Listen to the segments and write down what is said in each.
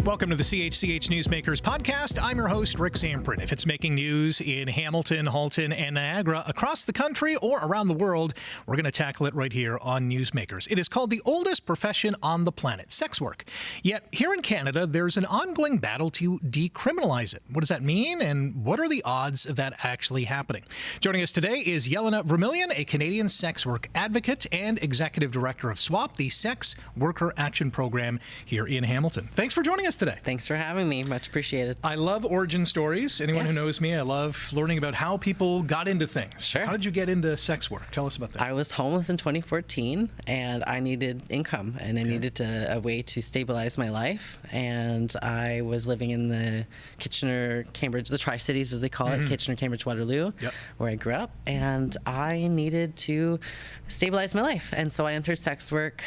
Welcome to the CHCH Newsmakers podcast. I'm your host, Rick Zamperin. If it's making news in Hamilton, Halton, and Niagara, across the country or around the world, we're going to tackle it right here on Newsmakers. It is called the oldest profession on the planet, sex work. Yet here in Canada, there's an ongoing battle to decriminalize it. What does that mean, and what are the odds of that actually happening? Joining us today is Jelena Vermilion, a Canadian sex work advocate and executive director of SWAP, the Sex Worker Action Program here in Hamilton. Thanks for joining us today. Thanks for having me. Much appreciated. I love origin stories. Anyone who knows me, I love learning about how people got into things. Sure. How did you get into sex work? Tell us about that. I was homeless in 2014, and I needed income, and I needed a way to stabilize my life. And I was living in the Kitchener, Cambridge, the Tri-Cities as they call it, Kitchener, Cambridge, Waterloo, where I grew up. And I needed to stabilize my life. And so I entered sex work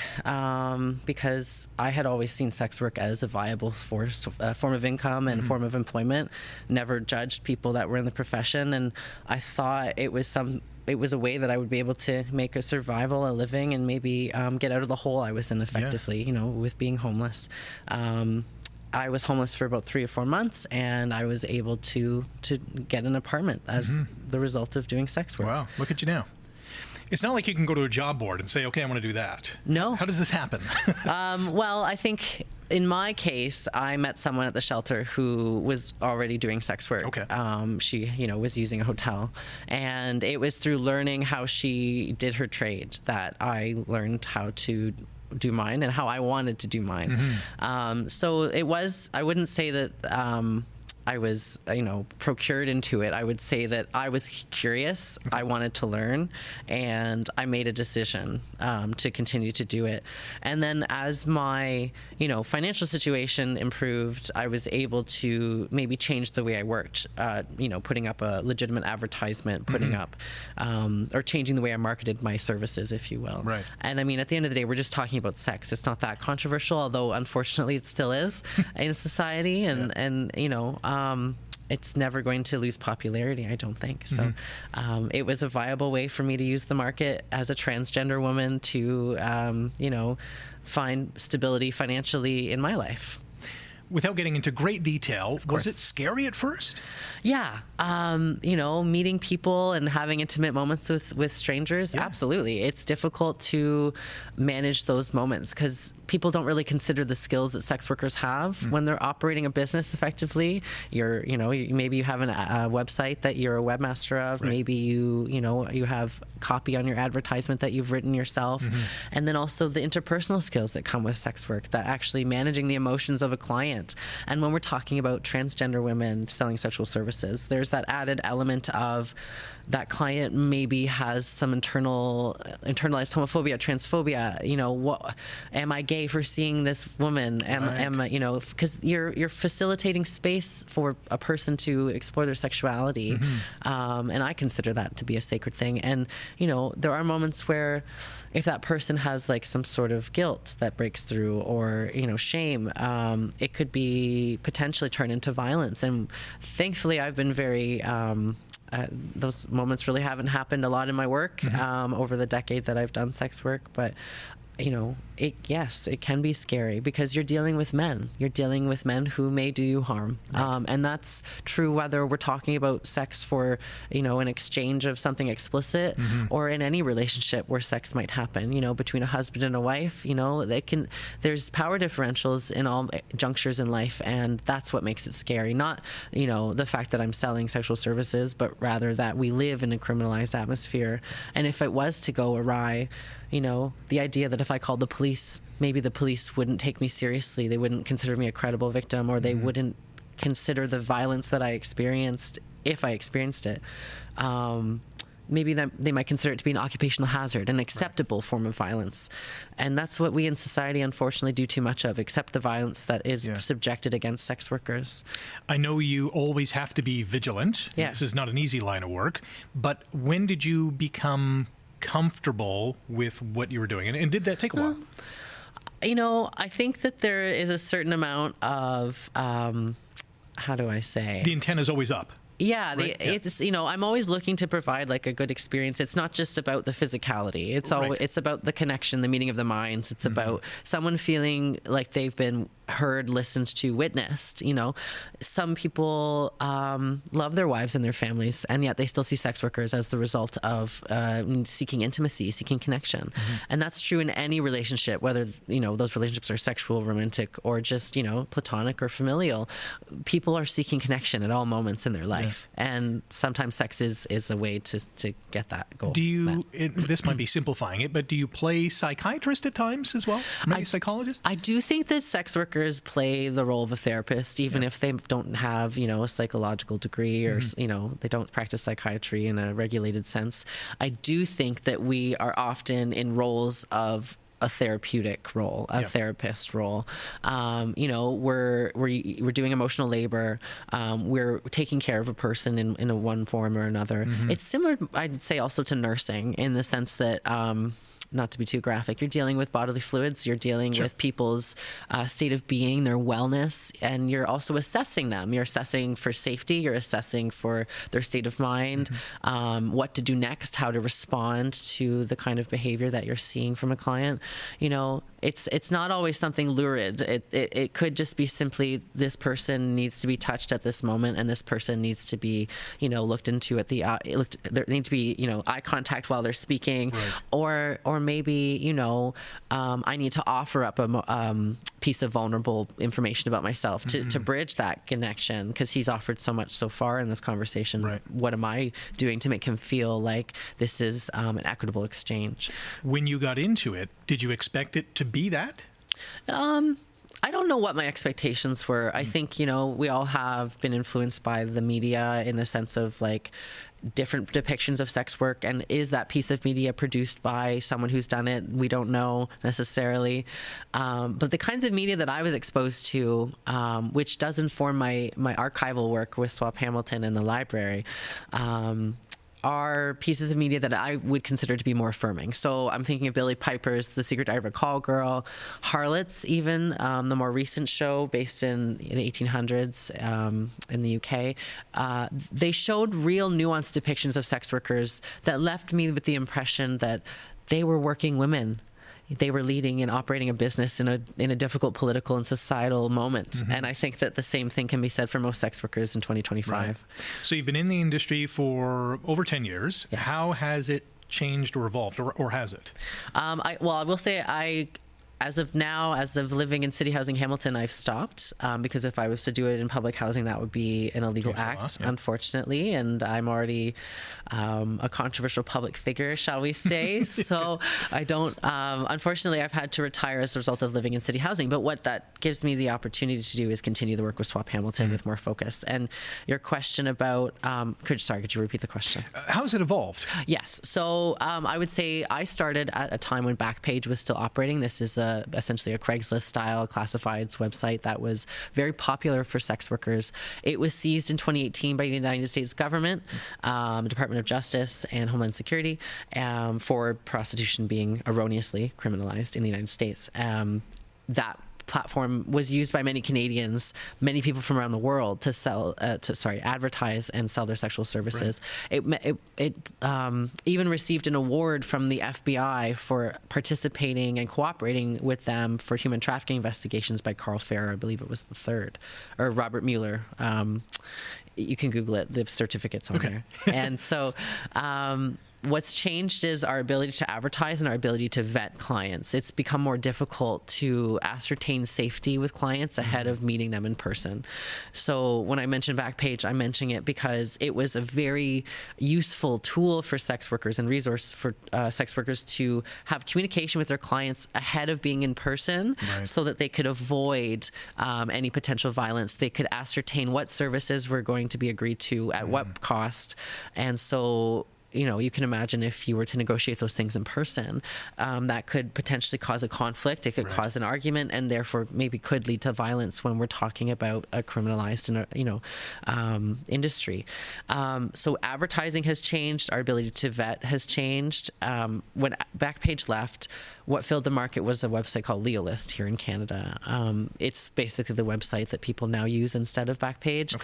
because I had always seen sex work as a viable form of income and form of employment. Never judged people that were in the profession, and I thought it was a way that I would be able to make a survival, a living, and maybe get out of the hole I was in effectively, with being homeless. I was homeless for about 3 or 4 months, and I was able to get an apartment as the result of doing sex work. Wow, look at you now. It's not like you can go to a job board and say, okay, I want to do that. No. How does this happen? Well, I think in my case, I met someone at the shelter who was already doing sex work. Okay. She, was using a hotel. And it was through learning how she did her trade that I learned how to do mine and how I wanted to do mine. So it was, I wouldn't say that I was, procured into it. I would say that I was curious. I wanted to learn, and I made a decision to continue to do it. And then as my, financial situation improved, I was able to maybe change the way I worked, putting up a legitimate advertisement, putting up, or changing the way I marketed my services, if you will. Right. And I mean, at the end of the day, we're just talking about sex. It's not that controversial, although unfortunately it still is in society. And it's never going to lose popularity, I don't think. So it was a viable way for me to use the market as a transgender woman to, find stability financially in my life. Without getting into great detail, was it scary at first? Yeah. Meeting people and having intimate moments with strangers, absolutely. It's difficult to manage those moments because people don't really consider the skills that sex workers have when they're operating a business effectively. Maybe you have a website that you're a webmaster of. Right. Maybe you have copy on your advertisement that you've written yourself. And then also the interpersonal skills that come with sex work, that actually managing the emotions of a client. And when we're talking about transgender women selling sexual services, there's that added element of that client maybe has some internalized homophobia, transphobia. What am I gay for seeing this woman? Am I, because you're facilitating space for a person to explore their sexuality, and I consider that to be a sacred thing. And there are moments where, if that person has like some sort of guilt that breaks through or, shame, it could be potentially turn into violence. And thankfully I've been very, those moments really haven't happened a lot in my work over the decade that I've done sex work. But it can be scary because you're dealing with men. You're dealing with men who may do you harm. Right. And that's true whether we're talking about sex for, an exchange of something explicit or in any relationship where sex might happen, between a husband and a wife. There's power differentials in all junctures in life, and that's what makes it scary. Not, the fact that I'm selling sexual services, but rather that we live in a criminalized atmosphere. And if it was to go awry, the idea that if I called the police, maybe the police wouldn't take me seriously. They wouldn't consider me a credible victim, or they wouldn't consider the violence that I experienced if I experienced it. Maybe they might consider it to be an occupational hazard, an acceptable form of violence. And that's what we in society unfortunately do too much of, accept the violence that is subjected against sex workers. I know you always have to be vigilant. Yeah. This is not an easy line of work. But when did you become comfortable with what you were doing? And did that take a while? I think that there is a certain amount of, how do I say? The intent is always up. Yeah, right? It's I'm always looking to provide like a good experience. It's not just about the physicality. It's it's about the connection, the meeting of the minds. It's about someone feeling like they've been heard, listened to, witnessed. Some people love their wives and their families, and yet they still see sex workers as the result of seeking intimacy, seeking connection. And that's true in any relationship, whether those relationships are sexual, romantic, or just platonic or familial. People are seeking connection at all moments in their life, and sometimes sex is a way to get that goal. This might be simplifying it, but do you play psychiatrist at times as well? Maybe psychologist? I do think that sex workers play the role of a therapist, even if they don't have, a psychological degree or, they don't practice psychiatry in a regulated sense. I do think that we are often in roles of a therapeutic role, a therapist role. We're doing emotional labor. We're taking care of a person in a one form or another. It's similar, I'd say, also to nursing in the sense that, not to be too graphic, you're dealing with bodily fluids, you're dealing with people's state of being, their wellness, and you're also assessing them. You're assessing for safety, you're assessing for their state of mind, what to do next, how to respond to the kind of behavior that you're seeing from a client. It's not always something lurid. It could just be simply this person needs to be touched at this moment, and this person needs to be, looked into at the there needs to be, eye contact while they're speaking, or maybe, I need to offer up a piece of vulnerable information about myself to bridge that connection, because he's offered so much so far in this conversation. What am I doing to make him feel like this is an equitable exchange? When you got into it, did you expect it to be that? I don't know what my expectations were. I think, we all have been influenced by the media in the sense of different depictions of sex work, and is that piece of media produced by someone who's done it? We don't know necessarily. But the kinds of media that I was exposed to, which does inform my archival work with Swap Hamilton and the library, are pieces of media that I would consider to be more affirming. So I'm thinking of Billie Piper's The Secret Diary of a Call Girl, Harlots even, the more recent show based in the 1800s in the UK. They showed real nuanced depictions of sex workers that left me with the impression that they were working women. They were leading and operating a business in a difficult political and societal moment. And I think that the same thing can be said for most sex workers in 2025. So you've been in the industry for over 10 years. Yes. How has it changed or evolved, or has it? I will say as of now, as of living in City Housing Hamilton, I've stopped because if I was to do it in public housing, that would be an illegal act, unfortunately. And I'm already a controversial public figure, shall we say. So I don't, unfortunately, I've had to retire as a result of living in City Housing. But what that gives me the opportunity to do is continue the work with Swap Hamilton with more focus. And your question about, could you repeat the question? How has it evolved? Yes. So I would say I started at a time when Backpage was still operating. This is essentially a Craigslist-style classifieds website that was very popular for sex workers. It was seized in 2018 by the United States government, Department of Justice and Homeland Security, for prostitution being erroneously criminalized in the United States. That platform was used by many Canadians, many people from around the world to advertise and sell their sexual services. It even received an award from the FBI for participating and cooperating with them for human trafficking investigations by Carl Farrer. I believe it was the third, or Robert Mueller. You can Google it. The certificate's on there. And so what's changed is our ability to advertise and our ability to vet clients. It's become more difficult to ascertain safety with clients ahead of meeting them in person. So when I mention Backpage, I'm mentioning it because it was a very useful tool for sex workers and resource for sex workers to have communication with their clients ahead of being in person, so that they could avoid any potential violence. They could ascertain what services were going to be agreed to at what cost. And so you can imagine if you were to negotiate those things in person, that could potentially cause a conflict. It could cause an argument, and therefore maybe could lead to violence when we're talking about a criminalized industry. So advertising has changed. Our ability to vet has changed. When Backpage left, what filled the market was a website called Legalist here in Canada. It's basically the website that people now use instead of Backpage.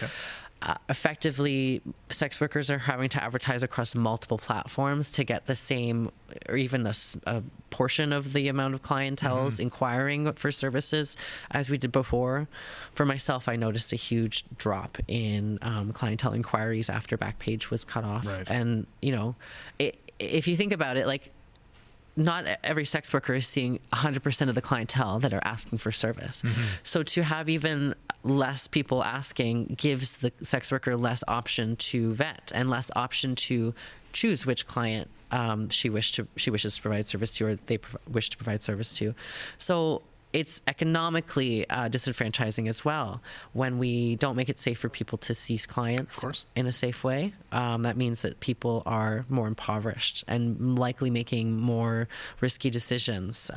effectively, sex workers are having to advertise across multiple platforms to get the same or even a portion of the amount of clientels inquiring for services as we did before. For myself, I noticed a huge drop in clientele inquiries after Backpage was cut off. Right. And, if you think about it, like, not every sex worker is seeing 100% of the clientele that are asking for service. So to have even less people asking gives the sex worker less option to vet and less option to choose which client she wishes to provide service to, or they wish to provide service to. So it's economically disenfranchising as well when we don't make it safe for people to seize clients in a safe way. That means that people are more impoverished and likely making more risky decisions,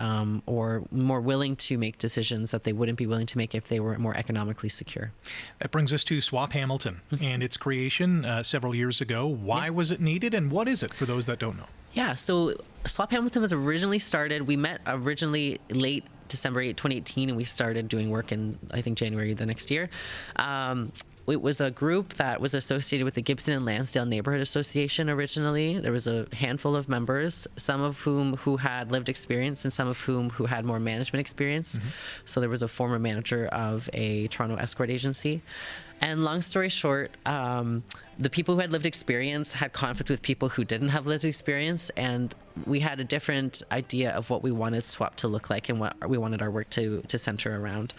or more willing to make decisions that they wouldn't be willing to make if they were more economically secure. That brings us to Swap Hamilton and its creation several years ago. Why was it needed, and what is it for those that don't know? Yeah, so Swap Hamilton was originally started, we met originally late December 8, 2018, and we started doing work in, I think, January the next year. It was a group that was associated with the Gibson and Lansdale Neighborhood Association originally. There was a handful of members, some of whom who had lived experience and some of whom who had more management experience. So there was a former manager of a Toronto escort agency. And long story short, the people who had lived experience had conflict with people who didn't have lived experience, and we had a different idea of what we wanted SWAP to look like and what we wanted our work to center around.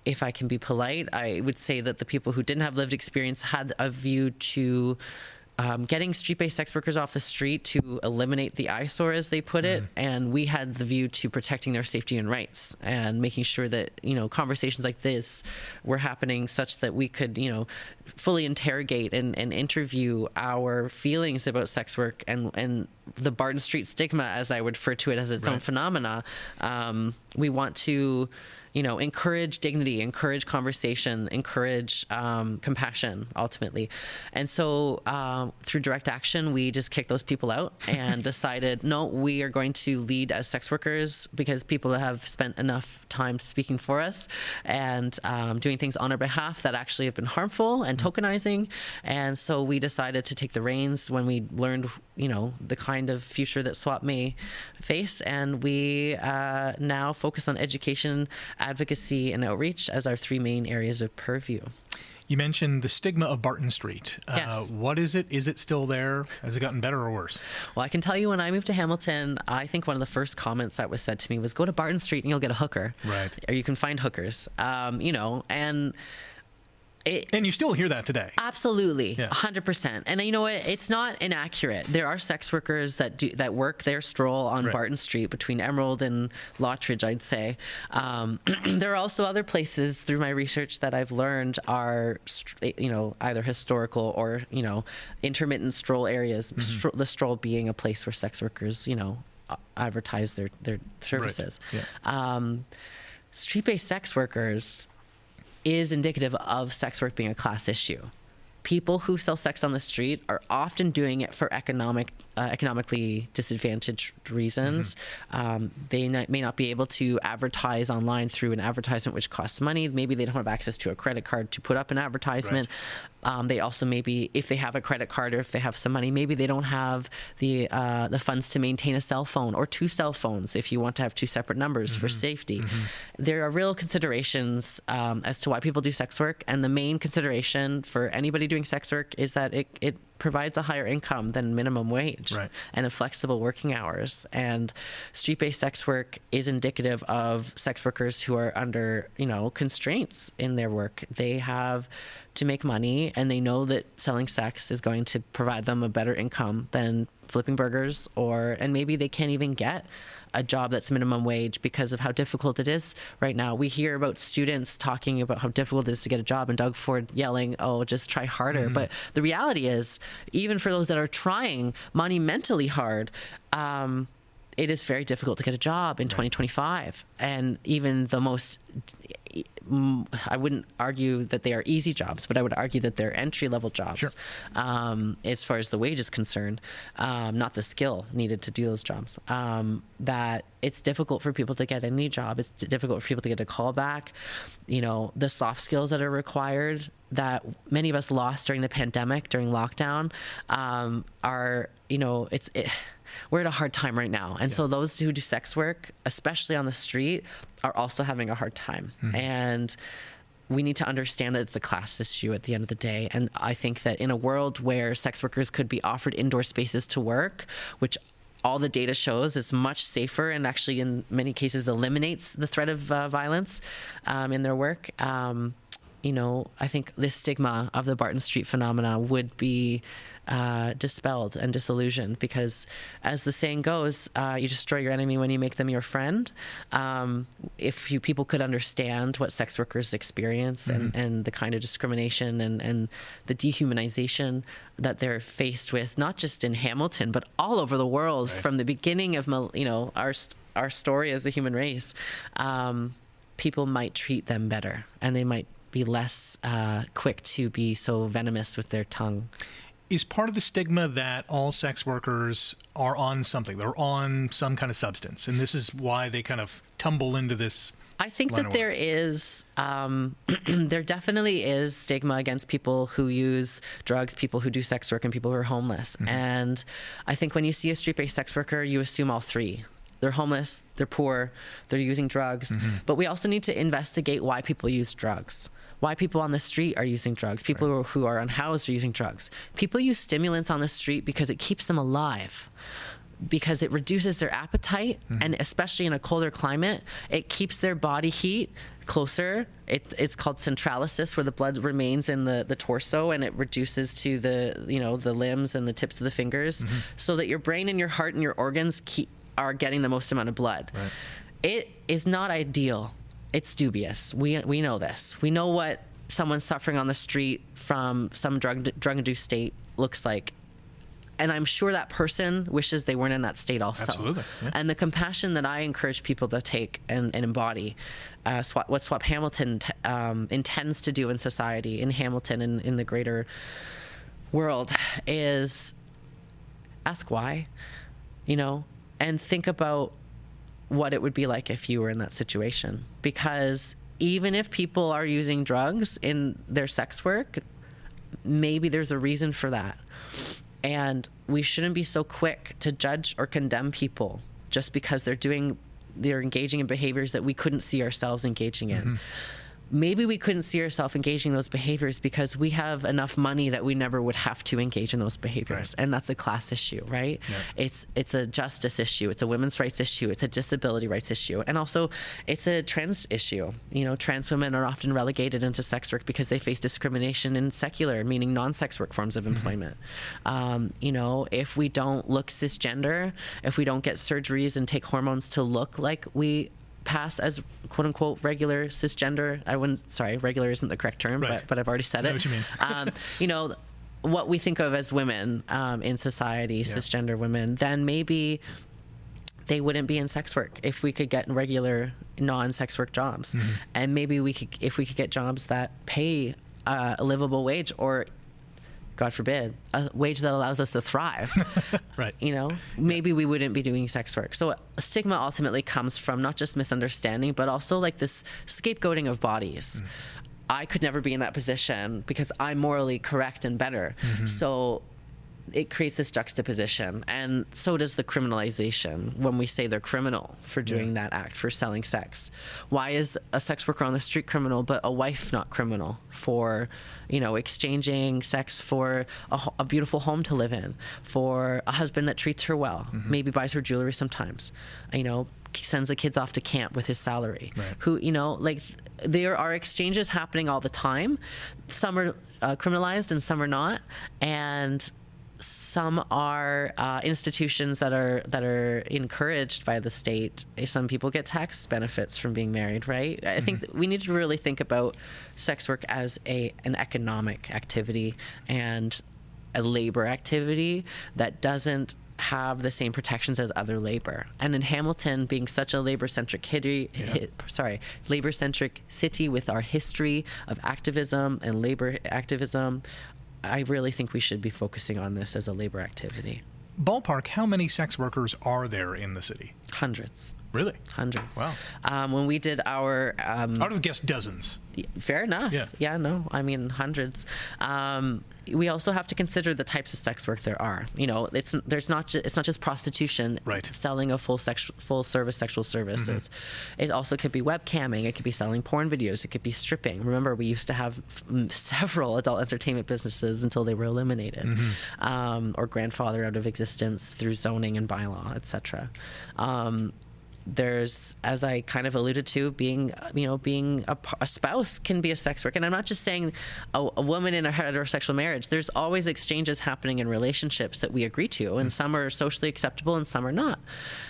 If I can be polite, I would say that the people who didn't have lived experience had a view to getting street-based sex workers off the street to eliminate the eyesore, as they put it, and we had the view to protecting their safety and rights and making sure that, conversations like this were happening such that we could, fully interrogate and interview our feelings about sex work and the Barton Street stigma, as I would refer to it, as its own phenomena. We want to encourage dignity, encourage conversation, encourage compassion, ultimately. And so through direct action, we just kicked those people out and decided, no, we are going to lead as sex workers because people have spent enough time speaking for us and doing things on our behalf that actually have been harmful and tokenizing. And so we decided to take the reins when we learned, the kind of future that SWAP may face. And we now focus on education, advocacy, and outreach as our three main areas of purview. You mentioned the stigma of Barton Street. Yes. What is it? Is it still there? Has it gotten better or worse? Well, I can tell you when I moved to Hamilton, I think one of the first comments that was said to me was, go to Barton Street and you'll get a hooker. Right. Or you can find hookers. And you still hear that today. Absolutely, 100%. And you know what? It's not inaccurate. There are sex workers that work their stroll on Barton Street between Emerald and Lottridge, I'd say. There are also other places through my research that I've learned are, either historical or, intermittent stroll areas. The stroll being a place where sex workers, advertise their services. Right. Yeah. Street-based sex workers is indicative of sex work being a class issue. People who sell sex on the street are often doing it for economically disadvantaged reasons. They may not be able to advertise online through an advertisement which costs money. Maybe they don't have access to a credit card to put up an advertisement. They also maybe, if they have a credit card or if they have some money, maybe they don't have the funds to maintain a cell phone or two cell phones if you want to have two separate numbers for safety. There are real considerations as to why people do sex work, and the main consideration for anybody doing sex work is that it provides a higher income than minimum wage and a flexible working hours. And street-based sex work is indicative of sex workers who are under, constraints in their work. They have to make money, and they know that selling sex is going to provide them a better income than flipping burgers, and maybe they can't even get a job that's minimum wage because of how difficult it is right now. We hear about students talking about how difficult it is to get a job, and Doug Ford yelling, oh, just try harder. But the reality is, even for those that are trying monumentally hard, it is very difficult to get a job in 2025. And even the most I wouldn't argue that they are easy jobs, but I would argue that they're entry-level jobs. Sure. As far as the wage is concerned, not the skill needed to do those jobs. That it's difficult for people to get any job. It's difficult for people to get a call back. The soft skills that are required that many of us lost during the pandemic, during lockdown, we're at a hard time right now. And so those who do sex work, especially on the street, are also having a hard time. And we need to understand that it's a class issue at the end of the day. And I think that in a world where sex workers could be offered indoor spaces to work, which all the data shows is much safer and actually in many cases eliminates the threat of violence in their work, I think this stigma of the Barton Street phenomena would be dispelled and disillusioned, because as the saying goes, you destroy your enemy when you make them your friend. If people could understand what sex workers experience and the kind of discrimination and the dehumanization that they're faced with, not just in Hamilton, but all over the world, from the beginning of our story as a human race, people might treat them better, and they might be less quick to be so venomous with their tongue. Is part of the stigma that all sex workers are on something? They're on some kind of substance, and this is why they kind of tumble into this? I think that there is, there definitely is stigma against people who use drugs, people who do sex work, and people who are homeless. And I think when you see a street-based sex worker, you assume all three. They're homeless, they're poor, they're using drugs. But we also need to investigate why people use drugs. Why people on the street are using drugs. People who are unhoused are using drugs. People use stimulants on the street because it keeps them alive, because it reduces their appetite, and especially in a colder climate, it keeps their body heat closer. It's called centralysis, where the blood remains in the torso, and it reduces to the limbs and the tips of the fingers, so that your brain and your heart and your organs are getting the most amount of blood. It is not ideal. It's dubious. We know this. We know what someone suffering on the street from some drug-induced state looks like. And I'm sure that person wishes they weren't in that state also. Absolutely. Yeah. And the compassion that I encourage people to take and embody, what Swap Hamilton intends to do in society, in Hamilton and in the greater world, is ask why, and think about what it would be like if you were in that situation. Because even if people are using drugs in their sex work, maybe there's a reason for that. And we shouldn't be so quick to judge or condemn people just because they're engaging in behaviors that we couldn't see ourselves engaging in. Maybe we couldn't see ourselves engaging in those behaviors because we have enough money that we never would have to engage in those behaviors. And that's a class issue, right? It's a justice issue. It's a women's rights issue. It's a disability rights issue. And also it's a trans issue. Trans women are often relegated into sex work because they face discrimination in secular, meaning non-sex work forms of employment. If we don't look cisgender, if we don't get surgeries and take hormones to look like we pass as quote unquote regular cisgender. Regular isn't the correct term, but I've already said it. I know what you mean. What we think of as women in society, cisgender women, then maybe they wouldn't be in sex work if we could get regular non-sex work jobs. And maybe if we could get jobs that pay a livable wage, or God forbid, a wage that allows us to thrive. Maybe we wouldn't be doing sex work. So stigma ultimately comes from not just misunderstanding, but also like this scapegoating of bodies. I could never be in that position because I'm morally correct and better. So it creates this juxtaposition. And so does the criminalization when we say they're criminal for doing that act, for selling sex. Why is a sex worker on the street criminal, but a wife not criminal for, exchanging sex for a beautiful home to live in, for a husband that treats her well, maybe buys her jewelry sometimes, sends the kids off to camp with his salary, who, there are exchanges happening all the time. Some are criminalized and some are not. And some are institutions that are encouraged by the state. Some people get tax benefits from being married, right? I think that we need to really think about sex work as an economic activity and a labor activity that doesn't have the same protections as other labor. And in Hamilton, being such a labor-centric labor-centric city with our history of activism and labor activism, I really think we should be focusing on this as a labor activity. Ballpark, how many sex workers are there in the city? Hundreds. Really? Hundreds. Wow. When we did our... I would have guessed dozens. Fair enough. Yeah. No, I mean, hundreds. We also have to consider the types of sex work there are. You know, it's not just prostitution, right, selling of full service sexual services. It also could be webcamming. It could be selling porn videos. It could be stripping. Remember, we used to have several adult entertainment businesses until they were eliminated, or grandfathered out of existence through zoning and bylaw, etc. There's, as I kind of alluded to, being a spouse can be a sex work. And I'm not just saying a woman in a heterosexual marriage. There's always exchanges happening in relationships that we agree to, and some are socially acceptable and some are not.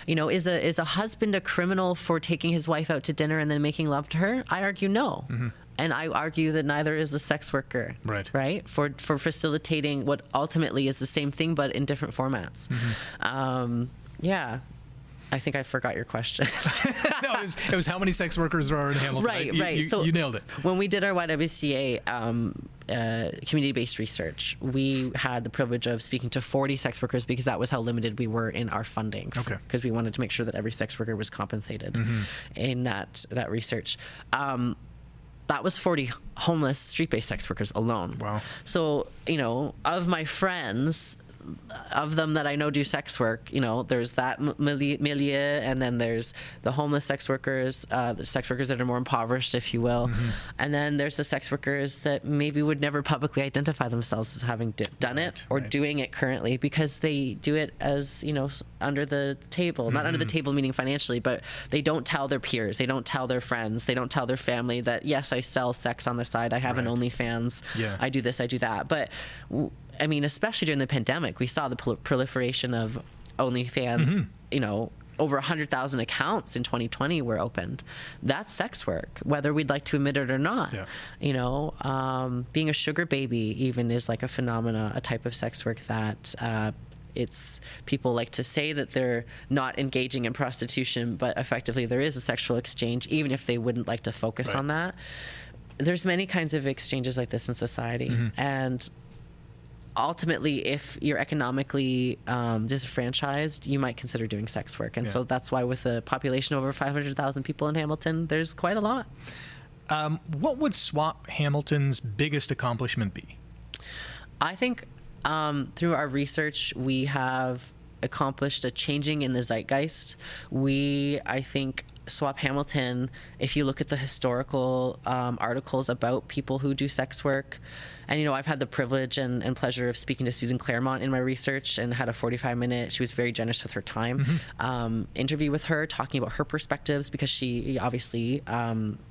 You know, is a husband a criminal for taking his wife out to dinner and then making love to her? I argue no. And I argue that neither is a sex worker, right? For facilitating what ultimately is the same thing but in different formats. Yeah. I think I forgot your question. No, it was how many sex workers there are in Hamilton. Right. So you nailed it. When we did our YWCA community-based research, we had the privilege of speaking to 40 sex workers because that was how limited we were in our funding. Okay. Because we wanted to make sure that every sex worker was compensated in that research. That was 40 homeless street-based sex workers alone. Wow. So, you know, of my friends, of them that I know do sex work, you know, there's that milieu, and then there's the homeless sex workers, the sex workers that are more impoverished, if you will, and then there's the sex workers that maybe would never publicly identify themselves as having done it or doing it currently because they do it as, you know, under the table, not under the table meaning financially, but they don't tell their peers, they don't tell their friends, they don't tell their family that, yes, I sell sex on the side, I have an OnlyFans, I do this, I do that. But I mean, especially during the pandemic, we saw the proliferation of OnlyFans, you know, over 100,000 accounts in 2020 were opened. That's sex work, whether we'd like to admit it or not. You know, being a sugar baby even is like a phenomena, a type of sex work that it's people like to say that they're not engaging in prostitution, but effectively there is a sexual exchange, even if they wouldn't like to focus on that. There's many kinds of exchanges like this in society. And ultimately, if you're economically disenfranchised, you might consider doing sex work. And so that's why with a population of over 500,000 people in Hamilton, there's quite a lot. What would SWAP Hamilton's biggest accomplishment be? I think through our research, we have accomplished a changing in the zeitgeist. I think SWAP Hamilton, if you look at the historical articles about people who do sex work, and, you know, I've had the privilege and pleasure of speaking to Susan Claremont in my research and had a 45-minute, she was very generous with her time, interview with her, talking about her perspectives, because she obviously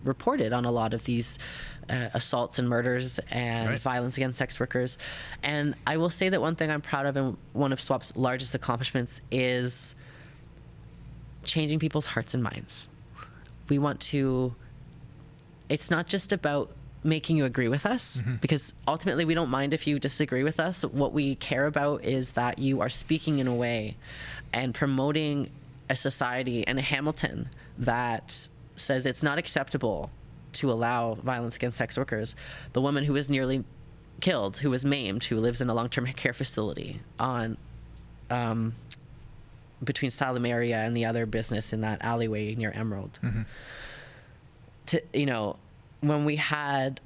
reported on a lot of these assaults and murders and violence against sex workers. And I will say that one thing I'm proud of, and one of SWAP's largest accomplishments, is changing people's hearts and minds. We want to, it's not just about making you agree with us, because ultimately we don't mind if you disagree with us. What we care about is that you are speaking in a way and promoting a society and a Hamilton that says it's not acceptable to allow violence against sex workers. The woman who was nearly killed, who was maimed, who lives in a long-term care facility on between Salamaria and the other business in that alleyway near Emerald. You know, when we had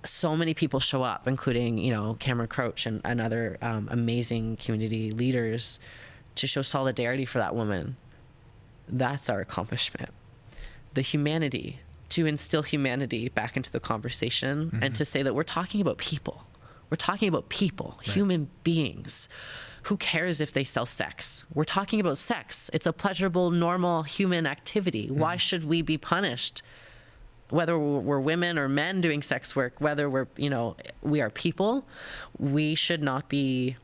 so many people show up, including, you know, Cameron Croach and other amazing community leaders, to show solidarity for that woman, that's our accomplishment. The humanity, to instill humanity back into the conversation, and to say that we're talking about people. We're talking about people, human beings. Who cares if they sell sex? We're talking about sex. It's a pleasurable, normal human activity. Why should we be punished? Whether we're women or men doing sex work, whether we're, you know, we are people, we should not be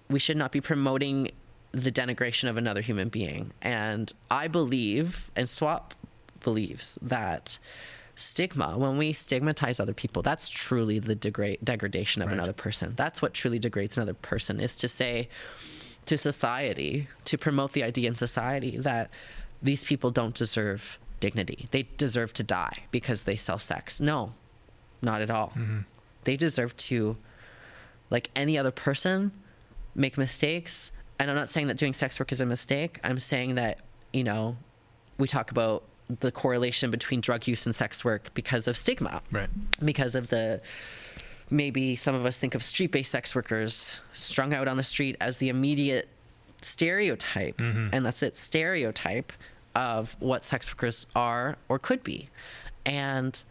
promoting the denigration of another human being. And I believe, and SWAP believes, that stigma, when we stigmatize other people, that's truly the degradation of another person. That's what truly degrades another person, is to say, to society to promote the idea in society that these people don't deserve dignity. They deserve to die because they sell sex. No, not at all. They deserve to, like any other person, make mistakes. And I'm not saying that doing sex work is a mistake. I'm saying that, you know, we talk about the correlation between drug use and sex work because of stigma. Right. Because of maybe some of us think of street-based sex workers strung out on the street as the immediate stereotype, and that's it, stereotype of what sex workers are or could be. And,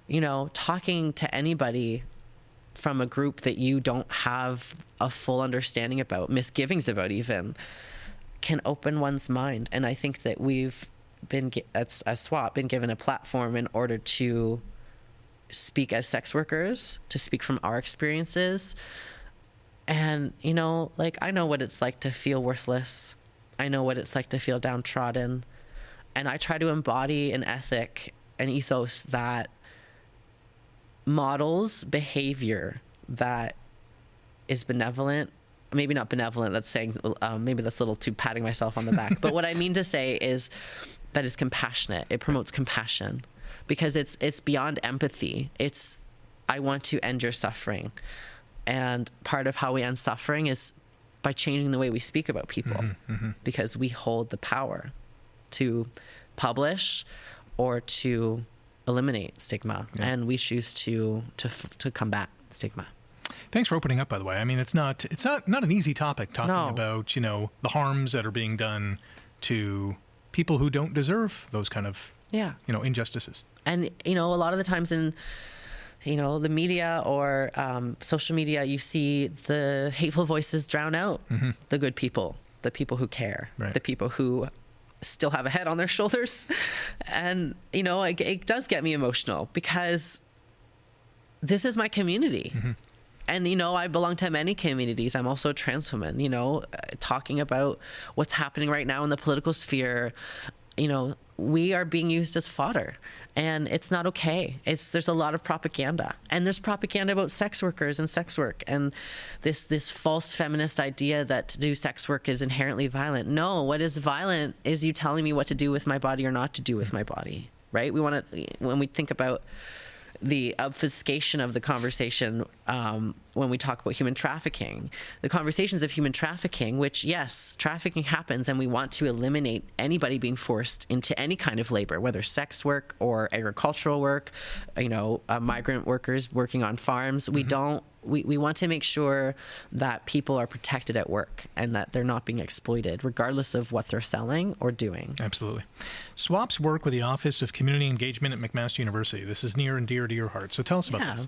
you know, talking to anybody from a group that you don't have a full understanding about, misgivings about even, can open one's mind. And I think that we've been, as SWAP, been given a platform in order to speak as sex workers, to speak from our experiences. And, you know, like, I know what it's like to feel worthless. I know what it's like to feel downtrodden. And I try to embody an ethic, an ethos that models behavior that is benevolent. Maybe not benevolent, that's saying, maybe that's a little too patting myself on the back. But what I mean to say is that it's compassionate. It promotes compassion. Because it's beyond empathy. It's, I want to end your suffering. And part of how we end suffering is by changing the way we speak about people. Because we hold the power to publish or to eliminate stigma. Yeah. And we choose to combat stigma. Thanks for opening up, by the way. I mean, it's not an easy topic talking about, you know, the harms that are being done to people who don't deserve those kind of, you know, injustices. And, you know, a lot of the times in, you know, the media or social media, you see the hateful voices drown out the good people, the people who care, the people who still have a head on their shoulders. And, you know, it does get me emotional because this is my community. And, you know, I belong to many communities. I'm also a trans woman, you know, talking about what's happening right now in the political sphere. You know, we are being used as fodder, and it's not okay. There's a lot of propaganda, and there's propaganda about sex workers and sex work, and this false feminist idea that to do sex work is inherently violent. No, what is violent is you telling me what to do with my body or not to do with my body, right? We want to, when we think about the obfuscation of the conversation, when we talk about human trafficking, the conversations of human trafficking, which, yes, trafficking happens, and we want to eliminate anybody being forced into any kind of labor, whether sex work or agricultural work, you know, migrant workers working on farms. We want to make sure that people are protected at work and that they're not being exploited, regardless of what they're selling or doing. Absolutely. SWAP's work with the Office of Community Engagement at McMaster University. This is near and dear to your heart. So tell us about this.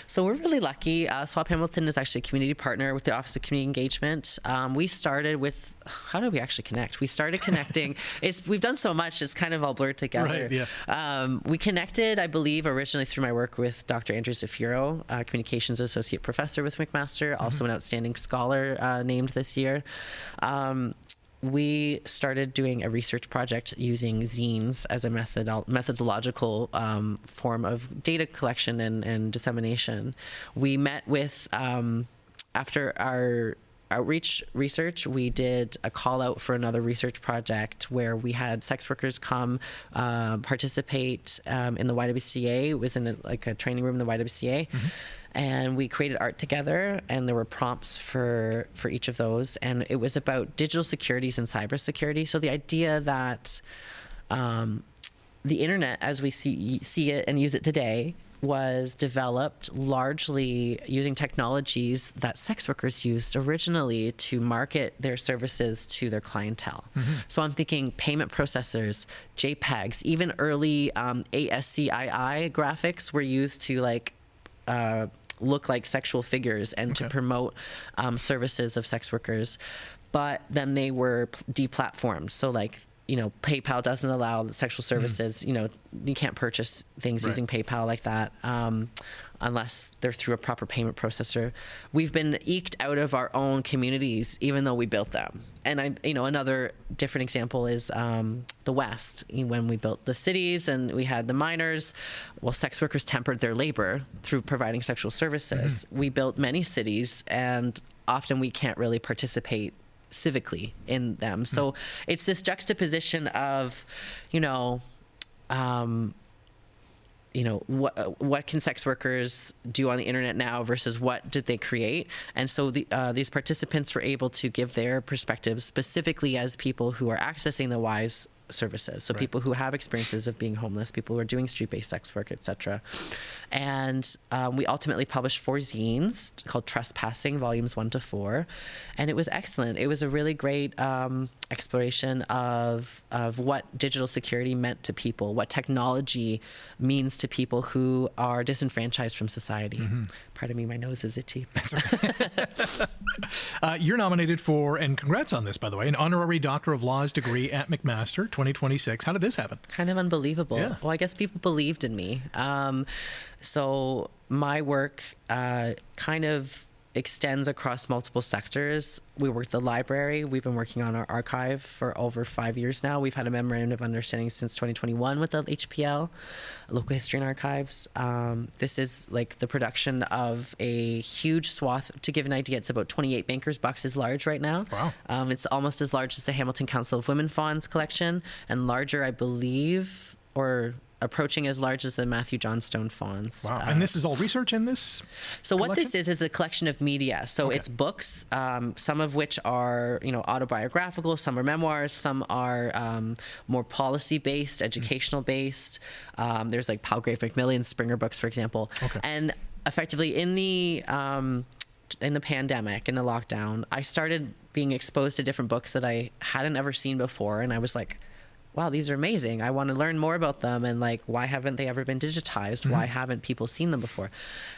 So we're really lucky. SWAP Hamilton is actually a community partner with the Office of Community Engagement. We started with, how did we actually connect? We started connecting. We've done so much, it's kind of all blurred together. Right, yeah. We connected, I believe, originally through my work with Dr. Andrew Zafiro, Communications Associate Professor with McMaster, also an outstanding scholar named this year. We started doing a research project using zines as a methodological form of data collection and dissemination. We met with, after our outreach research, we did a call out for another research project where we had sex workers come participate in the YWCA. It was in a training room in the YWCA. And we created art together, and there were prompts for each of those. And it was about digital securities and cybersecurity. So the idea that the internet, as we see it and use it today, was developed largely using technologies that sex workers used originally to market their services to their clientele. So I'm thinking payment processors, JPEGs, even early ASCII graphics were used to look like sexual figures and to promote services of sex workers. But then they were deplatformed. So you know, PayPal doesn't allow sexual services. You know, you can't purchase things using PayPal like that unless they're through a proper payment processor. We've been eked out of our own communities, even though we built them. And another different example is the West. When we built the cities and we had the miners, well, sex workers tempered their labor through providing sexual services. We built many cities, and often we can't really participate civically in them. So it's this juxtaposition of, what can sex workers do on the internet now versus what did they create? And so these participants were able to give their perspectives specifically as people who are accessing the WISE services. So people who have experiences of being homeless, people who are doing street-based sex work, etc. And we ultimately published 4 zines called Trespassing, volumes 1 to 4. And it was excellent. It was a really great exploration of what digital security meant to people, what technology means to people who are disenfranchised from society. Pardon me, my nose is itchy. That's okay. You're nominated for, and congrats on this, by the way, an honorary Doctor of Laws degree at McMaster 2026. How did this happen? Kind of unbelievable. Yeah. Well, I guess people believed in me. So my work kind of extends across multiple sectors. We work at the library. We've been working on our archive for over 5 years now. We've had a memorandum of understanding since 2021 with the HPL, Local History and Archives. This is like the production of a huge swath. To give an idea, it's about 28 bankers' boxes large right now. Wow. It's almost as large as the Hamilton Council of Women Fawns collection, and larger, I believe, or approaching as large as the Matthew Johnstone Fawns. Wow. And this is all research in this So collection? what this is a collection of media. So it's books, some of which are, autobiographical, some are memoirs, some are more policy-based, educational-based. There's like Palgrave Macmillan Springer books, for example. Okay. And effectively in the pandemic, in the lockdown, I started being exposed to different books that I hadn't ever seen before. And I was like, wow, these are amazing. I want to learn more about them. And like, why haven't they ever been digitized? Why haven't people seen them before?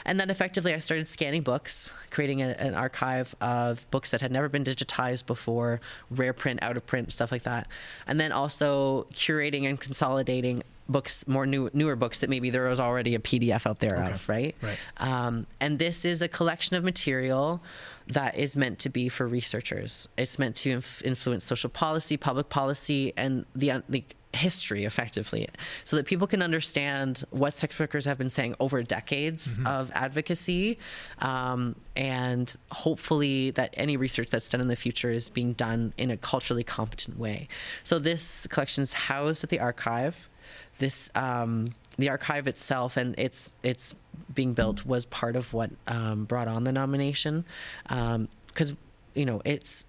And then effectively I started scanning books, creating an archive of books that had never been digitized before, rare print, out of print, stuff like that. And then also curating and consolidating books, more newer books that maybe there was already a PDF out there of, right? And this is a collection of material that is meant to be for researchers. It's meant to influence social policy, public policy, and the history, effectively, so that people can understand what sex workers have been saying over decades of advocacy, and hopefully that any research that's done in the future is being done in a culturally competent way. So this collection is housed at the archive. This the archive itself and it's being built was part of what brought on the nomination, because it's,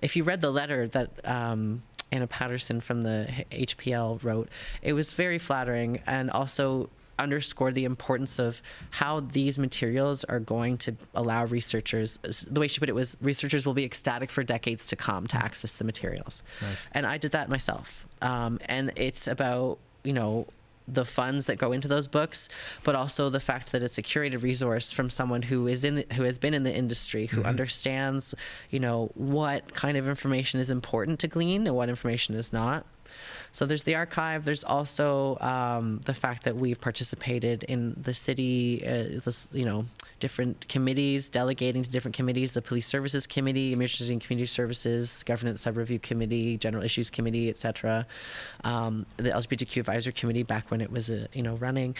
if you read the letter that Anna Patterson from the HPL wrote, it was very flattering and also underscored the importance of how these materials are going to allow researchers, the way she put it was, researchers will be ecstatic for decades to come to access the materials. Nice. And I did that myself. And it's about, the funds that go into those books, but also the fact that it's a curated resource from someone who has been in the industry, who understands, what kind of information is important to glean and what information is not. So there's the archive. There's also the fact that we've participated in the city, different committees, delegating to different committees, the Police Services Committee, Emergency and Community Services, Governance Sub-Review Committee, General Issues Committee, etc. The LGBTQ Advisory Committee back when it was, running.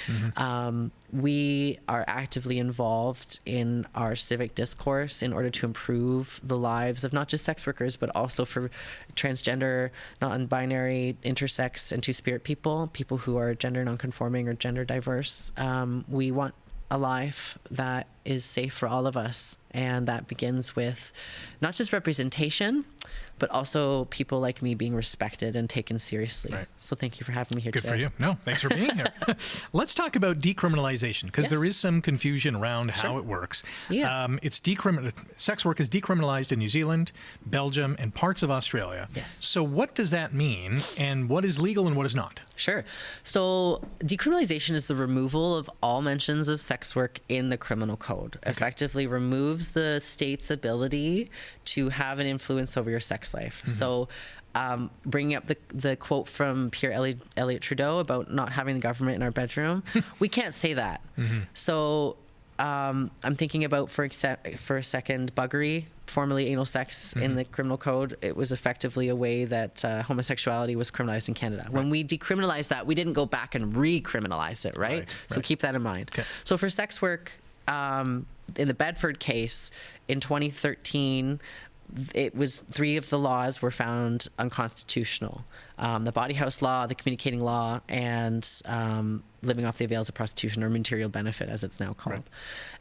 We are actively involved in our civic discourse in order to improve the lives of not just sex workers, but also for transgender, non-binary, intersex, and two-spirit people who are gender non-conforming or gender diverse. We want a life that is safe for all of us, and that begins with not just representation, but also people like me being respected and taken seriously. Right. So thank you for having me here today. Good for you. No, thanks for being here. Let's talk about decriminalization, because there is some confusion around how it works. Yeah. Sex work is decriminalized in New Zealand, Belgium, and parts of Australia. Yes. So what does that mean, and what is legal and what is not? Sure. So decriminalization is the removal of all mentions of sex work in the criminal code. Okay. Effectively removes the state's ability to have an influence over your sex life. So bringing up the quote from Pierre Elliott Trudeau about not having the government in our bedroom, we can't say that. So I'm thinking about, for a second, buggery, formerly anal sex in the criminal code. It was effectively a way that homosexuality was criminalized in Canada. Right. When we decriminalized that, we didn't go back and recriminalize it, right? So keep that in mind. Okay. So for sex work, in the Bedford case, in 2013, it was 3 of the laws were found unconstitutional. The body house law, the communicating law, and living off the avails of prostitution, or material benefit as it's now called. Right.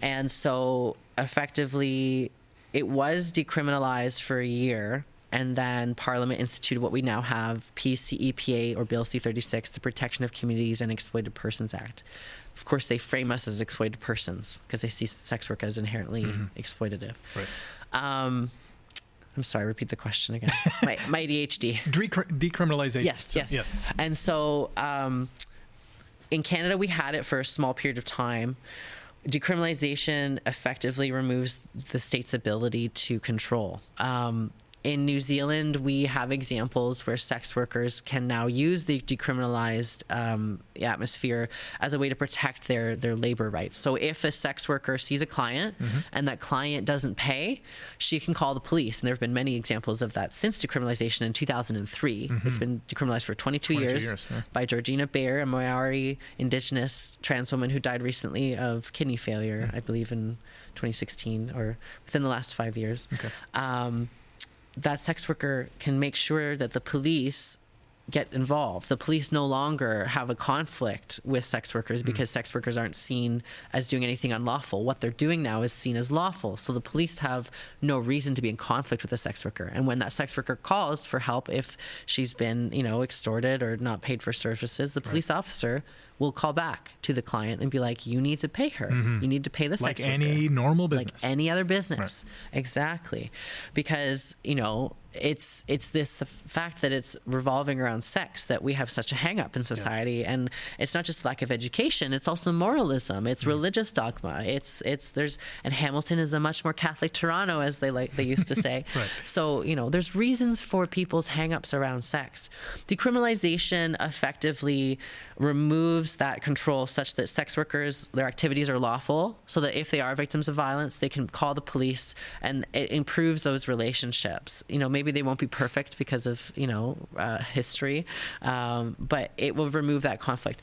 And so effectively it was decriminalized for a year, and then Parliament instituted what we now have, PCEPA, or Bill C-36, the Protection of Communities and Exploited Persons Act. Of course, they frame us as exploited persons because they see sex work as inherently exploitative. Right. I'm sorry, repeat the question again. My ADHD. Decriminalization. Yes. And so in Canada, we had it for a small period of time. Decriminalization effectively removes the state's ability to control. In New Zealand, we have examples where sex workers can now use the decriminalized atmosphere as a way to protect their labor rights. So if a sex worker sees a client and that client doesn't pay, she can call the police. And there have been many examples of that since decriminalization in 2003. It's been decriminalized for 22 years by Georgina Bair, a Maori Indigenous trans woman who died recently of kidney failure, I believe in 2016 or within the last 5 years. Okay. That sex worker can make sure that the police get involved. The police no longer have a conflict with sex workers because sex workers aren't seen as doing anything unlawful. What they're doing now is seen as lawful. So the police have no reason to be in conflict with the sex worker. And when that sex worker calls for help, if she's been, extorted or not paid for services, the police officer will call back to the client and be like, you need to pay her. You need to pay the sex worker. Like any normal business. Like any other business. Right. Exactly. Because, it's this fact that it's revolving around sex that we have such a hang up in society. Yeah. And it's not just lack of education, it's also moralism, it's religious dogma. And Hamilton is a much more Catholic Toronto, as they used to say. Right. So, there's reasons for people's hang-ups around sex. Decriminalization effectively removes that control such that sex workers, their activities are lawful, so that if they are victims of violence, they can call the police, and it improves those relationships. Maybe they won't be perfect because of, history, but it will remove that conflict.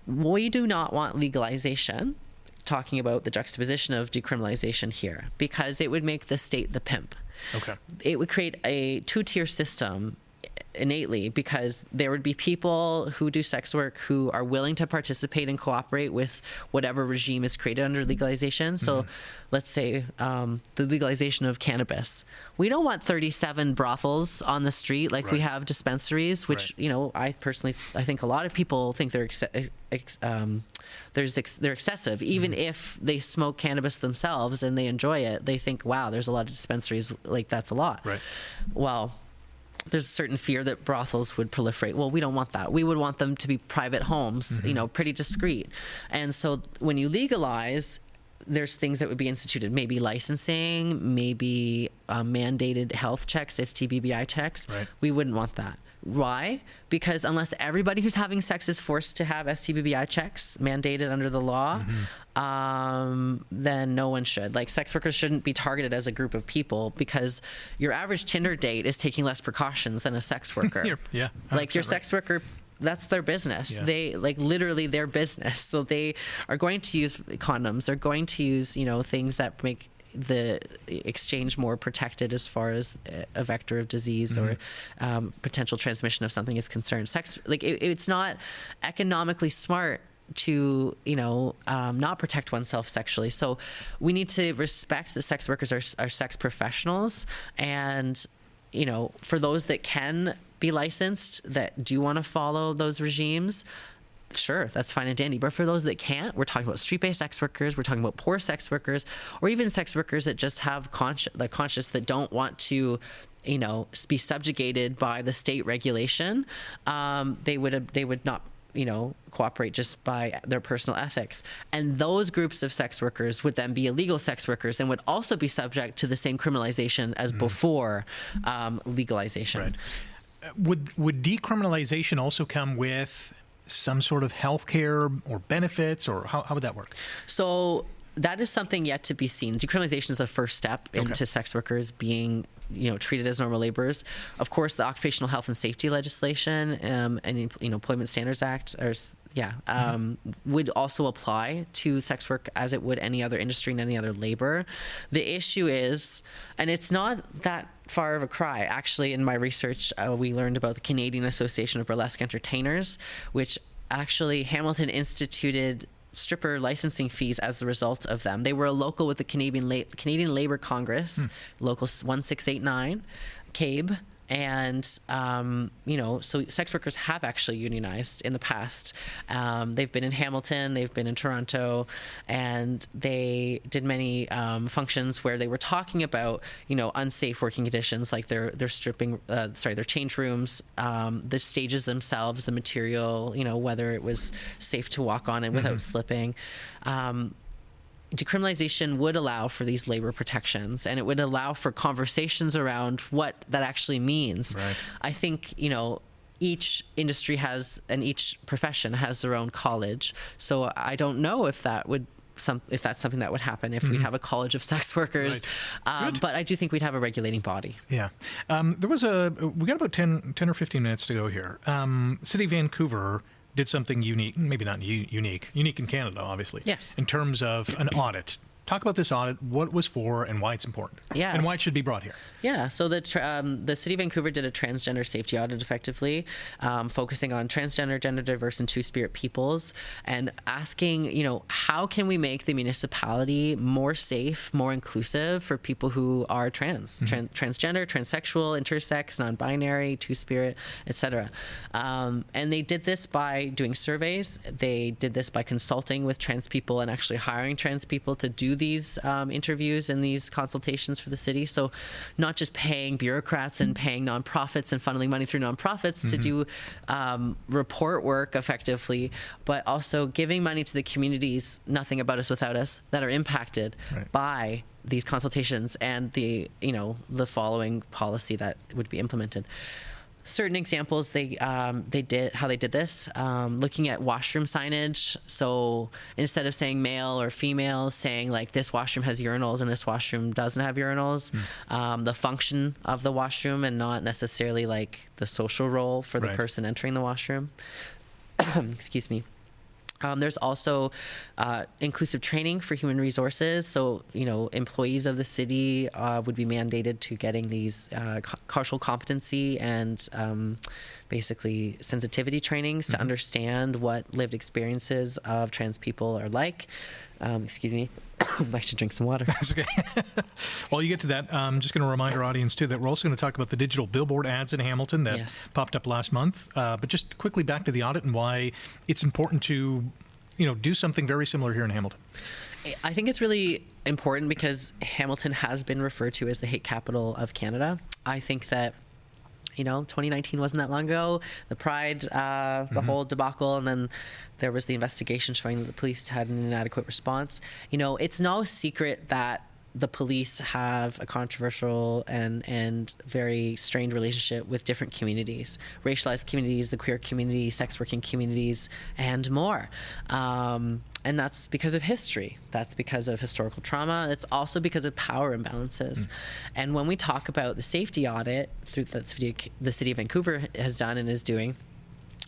We do not want legalization, talking about the juxtaposition of decriminalization here, because it would make the state the pimp. Okay. It would create a 2-tier system innately, because there would be people who do sex work who are willing to participate and cooperate with whatever regime is created under legalization. So let's say the legalization of cannabis. We don't want 37 brothels on the street like we have dispensaries, which, I think a lot of people think they're they're excessive. Even if they smoke cannabis themselves and they enjoy it, they think, wow, there's a lot of dispensaries, like that's a lot. Right. Well, there's a certain fear that brothels would proliferate. Well, we don't want that. We would want them to be private homes, pretty discreet. And so when you legalize, there's things that would be instituted, maybe licensing, maybe mandated health checks, STBBI checks. Right. We wouldn't want that. Why? Because unless everybody who's having sex is forced to have STBBI checks mandated under the law, then no one should. Like, sex workers shouldn't be targeted as a group of people, because your average Tinder date is taking less precautions than a sex worker. Yeah. Like, your sex worker, that's their business. Yeah. They, literally their business. So they are going to use condoms. They're going to use, things that make the exchange more protected as far as a vector of disease or potential transmission of something is concerned. Sex, it's not economically smart to not protect oneself sexually. So we need to respect that sex workers are sex professionals, and for those that can be licensed, that do want to follow those regimes, sure, that's fine and dandy. But for those that can't, we're talking about street-based sex workers, we're talking about poor sex workers, or even sex workers that just have conscious that don't want to be subjugated by the state regulation. They would not cooperate just by their personal ethics. And those groups of sex workers would then be illegal sex workers and would also be subject to the same criminalization as before legalization. Right. Would decriminalization also come with some sort of health care or benefits, or how would that work? So that is something yet to be seen. Decriminalization is a first step into sex workers being, treated as normal laborers. Of course, the Occupational Health and Safety legislation and Employment Standards Act would also apply to sex work as it would any other industry and any other labor. The issue is, and it's not that far of a cry. Actually, in my research, we learned about the Canadian Association of Burlesque Entertainers, which actually Hamilton instituted stripper licensing fees as a result of them. They were a local with the Canadian Labour Congress, Local 1689, CABE, and so sex workers have actually unionized in the past. They've been in Hamilton, they've been in Toronto, and they did many functions where they were talking about unsafe working conditions, like their stripping, their change rooms, the stages themselves, the material, whether it was safe to walk on and without slipping. Decriminalization would allow for these labor protections, and it would allow for conversations around what that actually means. Right. I think, each industry and each profession has their own college. So I don't know if that would if that's something that would happen if we'd have a college of sex workers. Right. But I do think we'd have a regulating body. Yeah. We got about 10 or 15 minutes to go here. City of Vancouver did something unique, maybe not unique in Canada, obviously. Yes. In terms of an audit. Talk about this audit, what it was for, and why it's important. Yes. And why it should be brought here. Yeah, so the City of Vancouver did a transgender safety audit effectively, focusing on transgender, gender diverse, and two-spirit peoples, and asking, how can we make the municipality more safe, more inclusive for people who are transgender, transsexual, intersex, non-binary, two-spirit, etc. And they did this by doing surveys. They did this by consulting with trans people and actually hiring trans people to do these interviews and these consultations for the city. So not just paying bureaucrats and paying nonprofits and funneling money through nonprofits to do report work effectively, but also giving money to the communities, nothing about us without us, that are impacted by these consultations and the following policy that would be implemented. Certain examples they did this, looking at washroom signage. So instead of saying male or female, saying like this washroom has urinals and this washroom doesn't have urinals. The function of the washroom and not necessarily like the social role for the person entering the washroom. Excuse me. There's also inclusive training for human resources. So, employees of the city would be mandated to getting these cultural competency and basically sensitivity trainings to understand what lived experiences of trans people are like. Excuse me. I should drink some water. That's okay. While you get to that, I'm just going to remind our audience, too, that we're also going to talk about the digital billboard ads in Hamilton that popped up last month. But just quickly back to the audit and why it's important to, do something very similar here in Hamilton. I think it's really important because Hamilton has been referred to as the hate capital of Canada. I think that 2019 wasn't that long ago. The Pride, the whole debacle, and then there was the investigation showing that the police had an inadequate response. It's no secret that the police have a controversial and very strained relationship with different communities, racialized communities, the queer community, sex working communities, and more. And that's because of history. That's because of historical trauma. It's also because of power imbalances. And when we talk about the safety audit through that the City of Vancouver has done and is doing,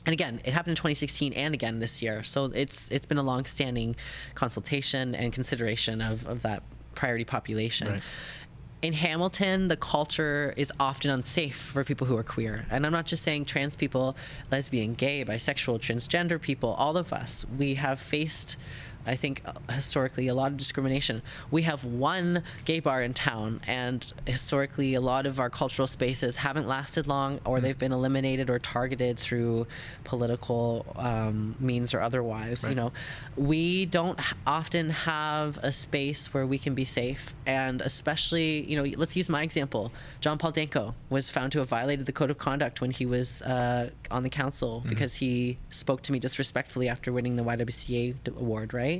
and again, it happened in 2016 and again this year. So it's been a long-standing consultation and consideration of that priority population. Right. In Hamilton, the culture is often unsafe for people who are queer. And I'm not just saying trans people, lesbian, gay, bisexual, transgender people, all of us. We have faced, I think, historically, a lot of discrimination. We have one gay bar in town, and historically, a lot of our cultural spaces haven't lasted long, or they've been eliminated or targeted through political means or otherwise. Right. We don't often have a space where we can be safe, and especially, let's use my example. John Paul Danko was found to have violated the code of conduct when he was on the council because he spoke to me disrespectfully after winning the YWCA award, right?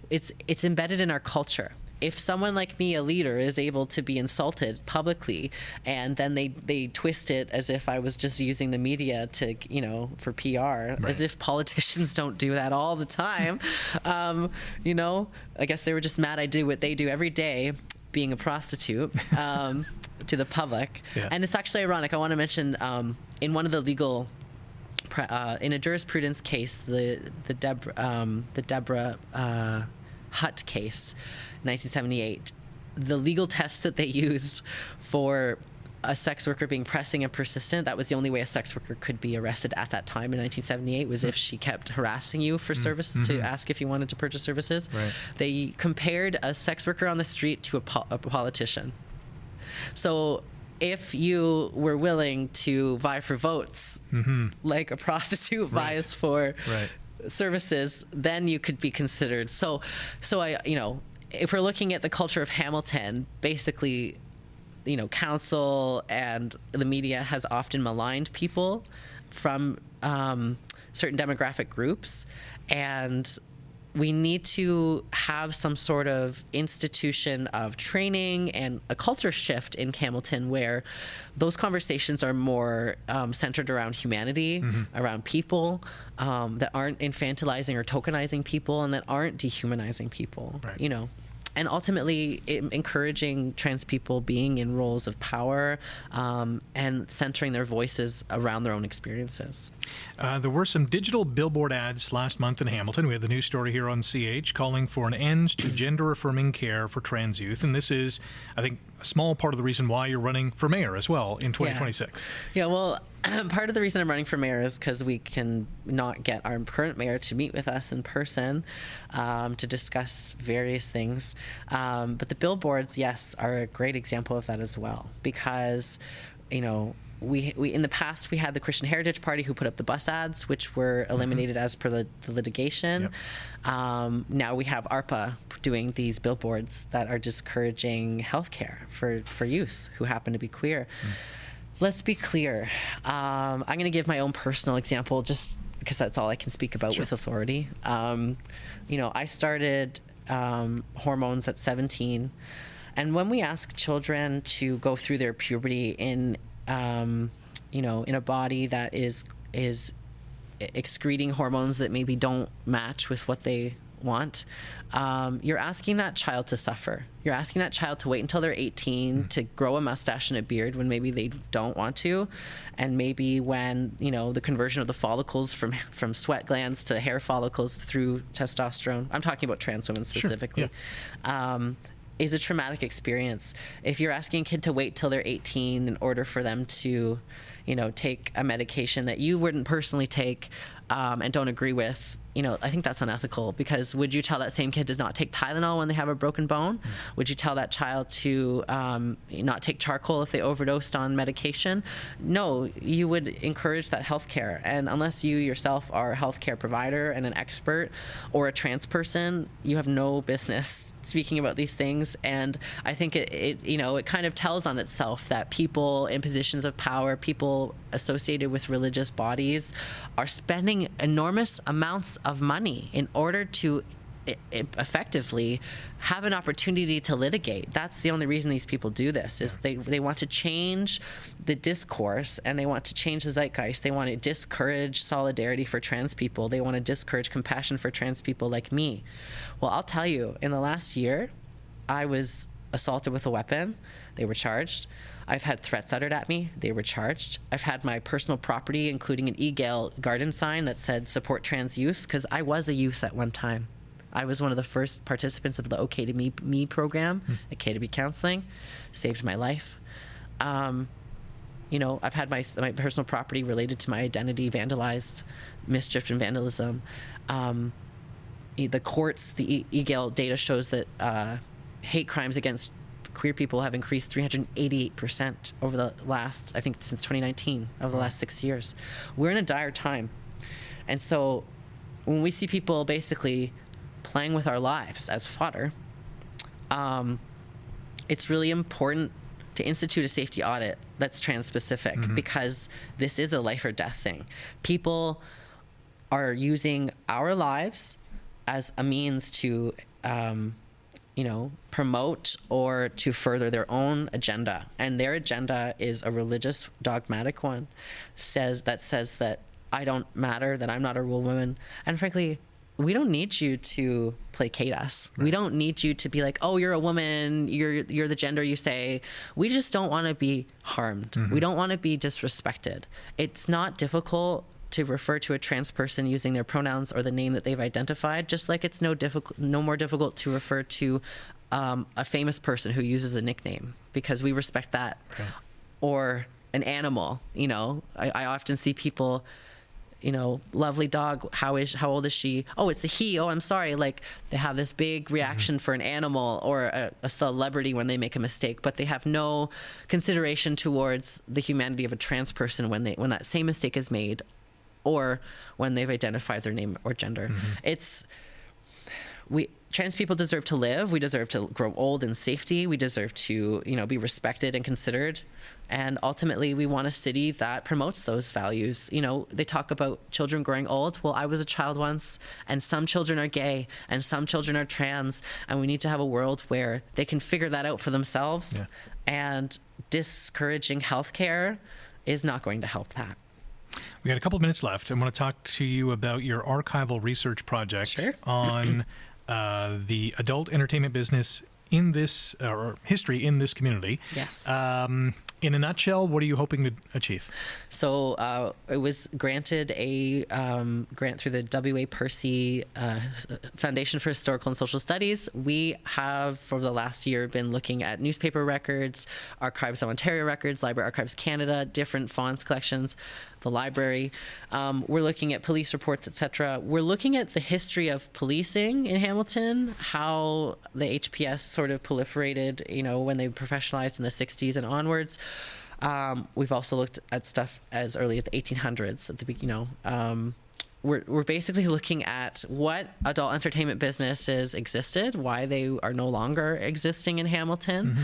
It's embedded in our culture. if someone like me, a leader, is able to be insulted publicly, and then they twist it as if I was just using the media to, for PR, as if politicians don't do that all the time. I guess they were just mad I did what they do every day, being a prostitute, to the public. Yeah. And it's actually ironic. I want to mention in one of the legal in a jurisprudence case, the Deborah Hutt case, 1978, the legal test that they used for a sex worker being pressing and persistent, that was the only way a sex worker could be arrested at that time in 1978, was if she kept harassing you for service, to ask if you wanted to purchase services. Right. They compared a sex worker on the street to a politician. So if you were willing to vie for votes, like a prostitute vies for services, then you could be considered. So I, if we're looking at the culture of Hamilton, basically, council and the media has often maligned people from certain demographic groups, and we need to have some sort of institution of training and a culture shift in Hamilton where those conversations are more centered around humanity, around people, that aren't infantilizing or tokenizing people, and that aren't dehumanizing people, and ultimately encouraging trans people being in roles of power, and centering their voices around their own experiences. There were some digital billboard ads last month in Hamilton. We had the news story here on CH calling for an end to gender-affirming care for trans youth. And this is, I think, a small part of the reason why you're running for mayor as well in 2026. Yeah, well, part of the reason I'm running for mayor is because we can not get our current mayor to meet with us in person to discuss various things. But the billboards, yes, are a great example of that as well, because, we in the past we had the Christian Heritage Party who put up the bus ads, which were eliminated as per the litigation. Yep. Now we have ARPA doing these billboards that are discouraging healthcare for youth who happen to be queer. Let's be clear. I'm going to give my own personal example just because that's all I can speak about with authority. I started hormones at 17, and when we ask children to go through their puberty in a body that is excreting hormones that maybe don't match with what they want, you're asking that child to suffer. You're asking that child to wait until they're 18 to grow a mustache and a beard when maybe they don't want to, and maybe when the conversion of the follicles from sweat glands to hair follicles through testosterone. I'm talking about trans women specifically. Sure. Is a traumatic experience. If you're asking a kid to wait till they're 18 in order for them to, take a medication that you wouldn't personally take and don't agree with, I think that's unethical, because would you tell that same kid to not take Tylenol when they have a broken bone? Would you tell that child to not take charcoal if they overdosed on medication? No, you would encourage that healthcare. And unless you yourself are a healthcare provider and an expert or a trans person, you have no business speaking about these things. And I think it kind of tells on itself that people in positions of power, people associated with religious bodies, are spending enormous amounts of money in order to effectively have an opportunity to litigate. That's the only reason these people do this, is they want to change the discourse, and they want to change the zeitgeist. They want to discourage solidarity for trans people. They want to discourage compassion for trans people like me. Well, I'll tell you, in the last year, I was assaulted with a weapon. They were charged. I've had threats uttered at me. They were charged. I've had my personal property, including an e-Gale garden sign that said support trans youth, because I was a youth at one time. I was one of the first participants of the OK to Me program at K2B Counseling. Saved my life. I've had my personal property related to my identity vandalized, mischief and vandalism. The courts, the e-Gale data shows that hate crimes against queer people have increased 388% over the last, I think since 2019, over the last 6 years. We're in a dire time. And so when we see people basically playing with our lives as fodder, it's really important to institute a safety audit that's trans-specific, because this is a life or death thing. People are using our lives as a means to promote or to further their own agenda. And their agenda is a religious, dogmatic one, says that I don't matter, that I'm not a real woman. And frankly, we don't need you to placate us. Right. We don't need you to be like, oh, you're a woman, you're the gender you say. We just don't want to be harmed. Mm-hmm. We don't want to be disrespected. It's not difficult to refer to a trans person using their pronouns or the name that they've identified, just like it's no more difficult to refer to a famous person who uses a nickname, because we respect that. Okay. Or an animal. I often see people, lovely dog, how old is she? Oh, it's a he. Oh, I'm sorry. Like, they have this big reaction for an animal or a celebrity when they make a mistake, but they have no consideration towards the humanity of a trans person when that same mistake is made, or when they've identified their name or gender. Mm-hmm. Trans people deserve to live. We deserve to grow old in safety. We deserve to, be respected and considered. And ultimately, we want a city that promotes those values. They talk about children growing old. Well, I was a child once, and some children are gay, and some children are trans, and we need to have a world where they can figure that out for themselves. Yeah. And discouraging healthcare is not going to help that. We got a couple of minutes left. I want to talk to you about your archival research project. Sure. On the adult entertainment business in this, or history in this community. Yes. In a nutshell, what are you hoping to achieve? So it was granted a grant through the W.A. Percy Foundation for Historical and Social Studies. We have, for the last year, been looking at newspaper records, Archives of Ontario records, Library Archives Canada, different fonts collections, the library. We're looking at police reports, etc. We're looking at the history of policing in Hamilton, how the HPS sort of proliferated, when they professionalized in the 60s and onwards. We've also looked at stuff as early as the 1800s. At the we're basically looking at what adult entertainment businesses existed, why they are no longer existing in Hamilton.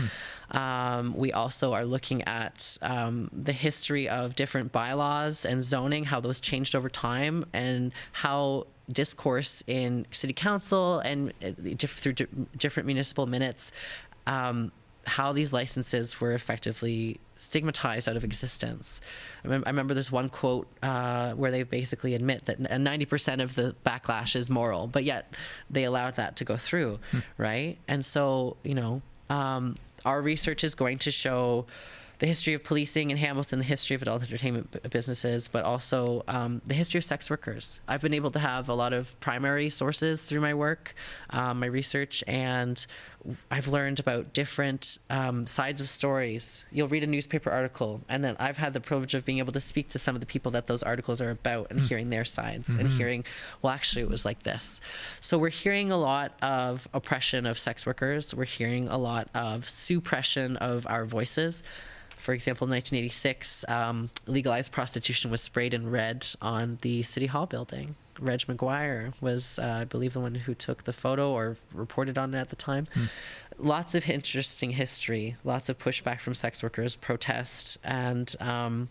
Mm-hmm. We also are looking at the history of different bylaws and zoning, how those changed over time, and how discourse in city council and through different municipal minutes, how these licenses were effectively stigmatized out of existence. I remember there's one quote where they basically admit that 90% of the backlash is moral, but yet they allowed that to go through, right? And so, our research is going to show the history of policing in Hamilton, the history of adult entertainment businesses, but also the history of sex workers. I've been able to have a lot of primary sources through my work, my research, and I've learned about different sides of stories. You'll read a newspaper article, and then I've had the privilege of being able to speak to some of the people that those articles are about and hearing their sides and hearing, well, actually, it was like this. So we're hearing a lot of oppression of sex workers. We're hearing a lot of suppression of our voices. For example, in 1986, legalized prostitution was sprayed in red on the City Hall building. Reg McGuire was, I believe, the one who took the photo or reported on it at the time. Lots of interesting history, lots of pushback from sex workers, protest, and a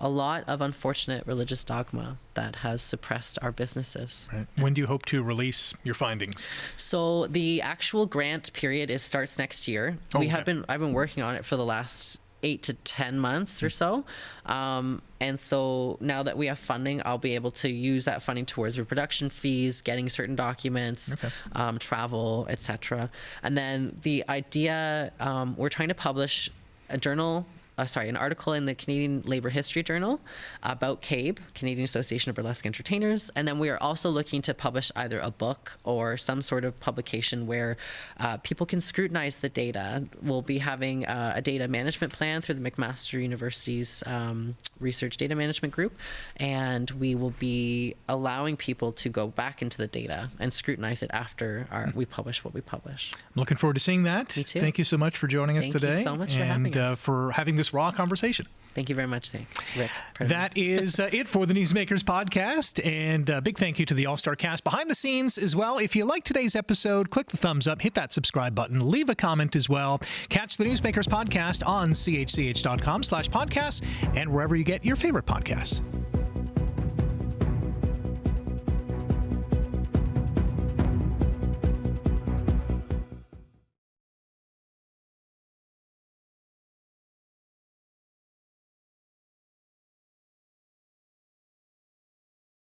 lot of unfortunate religious dogma that has suppressed our businesses. Right. When do you hope to release your findings? So the actual grant period starts next year. Okay. I've been working on it for the last 8 to 10 months or so. And so now that we have funding, I'll be able to use that funding towards reproduction fees, getting certain documents, travel, etc. And then the idea, we're trying to publish an article in the Canadian Labour History Journal about CABE, Canadian Association of Burlesque Entertainers. And then we are also looking to publish either a book or some sort of publication where people can scrutinize the data. We'll be having a data management plan through the McMaster University's Research Data Management Group. And we will be allowing people to go back into the data and scrutinize it after we publish what we publish. I'm looking forward to seeing that. Me too. Thank you so much for joining us today. Thank you so much for having us. And for having this raw conversation. Thank you very much, Rick. That is it for the Newsmakers podcast. And a big thank you to the All-Star cast behind the scenes as well. If you like today's episode, click the thumbs up, hit that subscribe button, leave a comment as well. Catch the Newsmakers podcast on chch.com/podcasts and wherever you get your favorite podcasts.